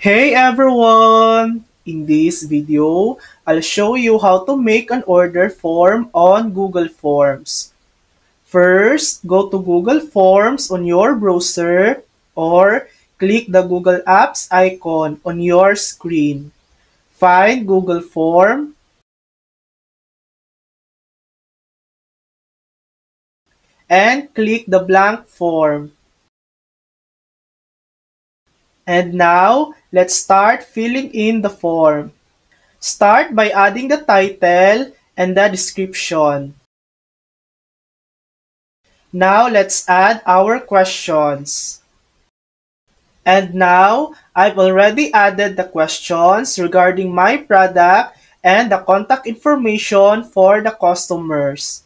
Hey everyone! In this video, I'll show you how to make an order form on Google Forms. First, go to Google Forms on your browser or click the Google Apps icon on your screen. Find Google Form and click the blank form. And now, let's start filling in the form. Start by adding the title and the description. Now, let's add our questions. And now, I've already added the questions regarding my product and the contact information for the customers.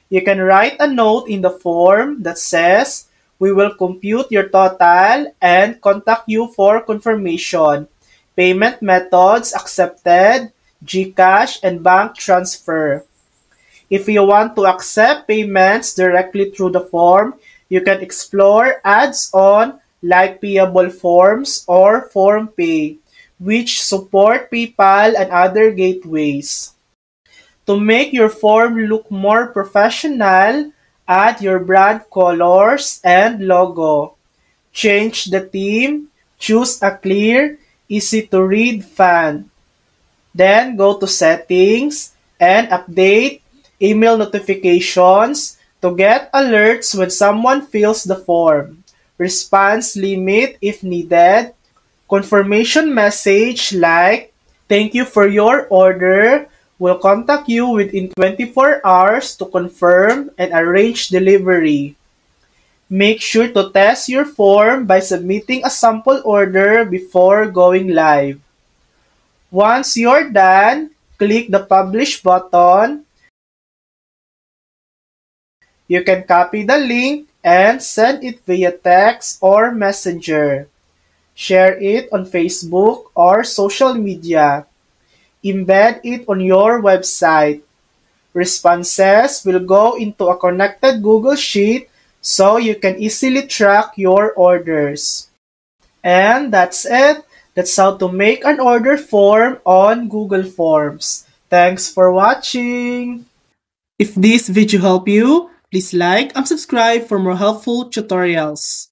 You can write a note in the form that says, "We will compute your total and contact you for confirmation. Payment methods accepted, GCash and bank transfer." If you want to accept payments directly through the form, you can explore ads-on like Payable Forms or FormPay, which support PayPal and other gateways. To make your form look more professional, add your brand colors and logo. Change the theme, choose a clear, easy-to-read font. Then go to Settings and update email notifications to get alerts when someone fills the form. Response limit if needed. Confirmation message like, "Thank you for your order. We'll contact you within 24 hours to confirm and arrange delivery." Make sure to test your form by submitting a sample order before going live. Once you're done, click the Publish button. You can copy the link and send it via text or messenger. Share it on Facebook or social media. Embed it on your website. Responses will go into a connected Google Sheet so you can easily track your orders. And that's it. That's how to make an order form on Google Forms. Thanks for watching! If this video helped you, please like and subscribe for more helpful tutorials.